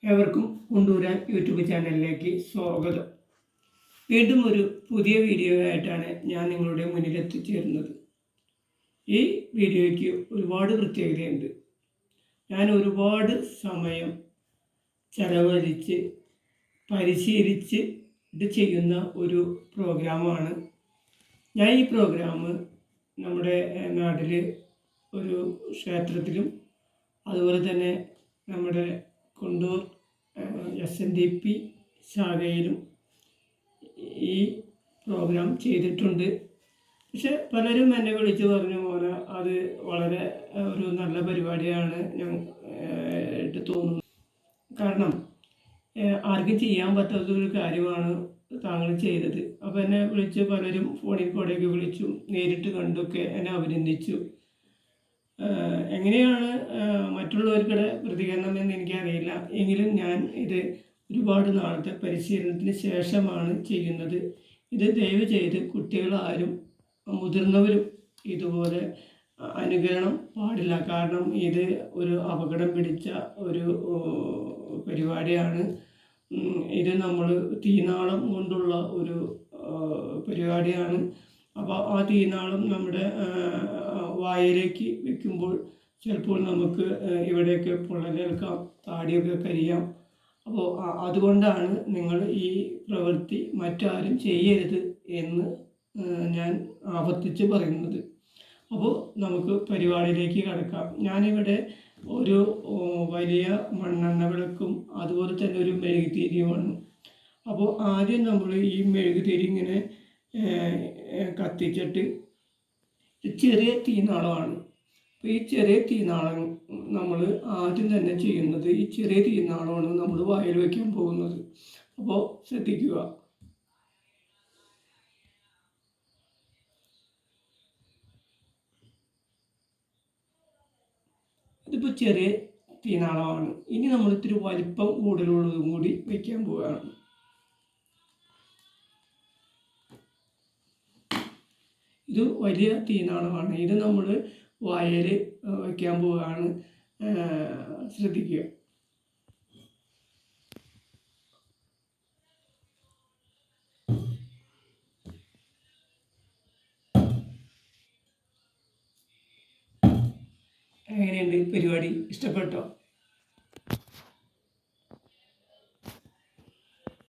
ഏവർക്കും കൊണ്ടൂരാൻ യൂട്യൂബ് ചാനലിലേക്ക് സ്വാഗതം. വീണ്ടും ഒരു പുതിയ വീഡിയോ ആയിട്ടാണ് ഞാൻ നിങ്ങളുടെ മുന്നിൽ എത്തിച്ചേരുന്നത്. ഈ വീഡിയോയ്ക്ക് ഒരുപാട് പ്രത്യേകതയുണ്ട്. ഞാൻ ഒരുപാട് സമയം ചെലവഴിച്ച് പരിശീലിച്ച് ഇത് ചെയ്യുന്ന ഒരു പ്രോഗ്രാമാണ്. ഞാൻ ഈ പ്രോഗ്രാം നമ്മുടെ നാട്ടിൽ ഒരു ക്ഷേത്രത്തിലും അതുപോലെ തന്നെ നമ്മുടെ കൊണ്ടൂർ SNDP ശാഖയിലും ഈ പ്രോഗ്രാം ചെയ്തിട്ടുണ്ട്. പക്ഷെ പലരും എന്നെ വിളിച്ച് പറഞ്ഞു പോലെ അത് വളരെ ഒരു നല്ല പരിപാടിയാണ് ഞാൻ തോന്നുന്നു. കാരണം ആർക്കും ചെയ്യാൻ പറ്റാത്തൊരു കാര്യമാണ് താങ്കൾ ചെയ്തത്. അപ്പോൾ എന്നെ വിളിച്ച് പലരും ഫോണിൽ കൂടെയൊക്കെ വിളിച്ചു, നേരിട്ട് കണ്ടൊക്കെ എന്നെ അഭിനന്ദിച്ചു. എങ്ങനെയാണ് മറ്റുള്ളവർക്കുടെ പ്രതികരണം എന്ന് എനിക്കറിയില്ല. എങ്കിലും ഞാൻ ഇത് ഒരുപാട് നാളത്തെ പരിശീലനത്തിന് ശേഷമാണ് ചെയ്യുന്നത്. ഇത് ദയവ് ചെയ്ത് കുട്ടികളാരും മുതിർന്നവരും ഇതുപോലെ അനുകരണം പാടില്ല. കാരണം ഇത് ഒരു അപകടം പിടിച്ച ഒരു പരിപാടിയാണ്. ഇത് നമ്മൾ തീനാളം കൊണ്ടുള്ള ഒരു പരിപാടിയാണ്. അപ്പോൾ ആ തീനാളം നമ്മുടെ വായിലേക്ക് വെക്കുമ്പോൾ ചിലപ്പോൾ നമുക്ക് ഇവിടെയൊക്കെ പൊള്ളലേൽക്കാം, താടിയൊക്കെ കരിയാം. അപ്പോൾ അതുകൊണ്ടാണ് നിങ്ങൾ ഈ പ്രവൃത്തി മറ്റാരും ചെയ്യരുത് എന്ന് ഞാൻ ആവർത്തിച്ച് പറയുന്നത്. അപ്പോൾ നമുക്ക് പരിപാടിയിലേക്ക് കടക്കാം. ഞാനിവിടെ ഒരു വലിയ മണ്ണെണ്ണ വിളക്കും അതുപോലെ തന്നെ ഒരു മെഴുകുതിരിയുമാണ്. അപ്പോൾ ആദ്യം നമ്മൾ ഈ മെഴുകുതിരി ഇങ്ങനെ കത്തിച്ചിട്ട് ചെറിയ തീനാളമാണ്. അപ്പോൾ ഈ ചെറിയ തീനാളം നമ്മൾ ആദ്യം തന്നെ ചെയ്യുന്നത്, ഈ ചെറിയ തീനാളമാണ് നമ്മൾ വായിൽ വയ്ക്കാൻ പോകുന്നത്. അപ്പോൾ ശ്രദ്ധിക്കുക. ഇതിപ്പോൾ ചെറിയ തീനാളമാണ്. ഇനി നമ്മൾ ഇത്തിരി വലിപ്പം കൂടുതലുള്ളതും കൂടി വയ്ക്കാൻ പോവുകയാണ്. ഇത് വലിയ തീനാളമാണ്. ഇത് നമ്മൾ വായിൽ വയ്ക്കാൻ പോവുകയാണ്. ശ്രദ്ധിക്കുക. എങ്ങനെയുണ്ട് പരിപാടി? ഇഷ്ടപ്പെട്ടോ?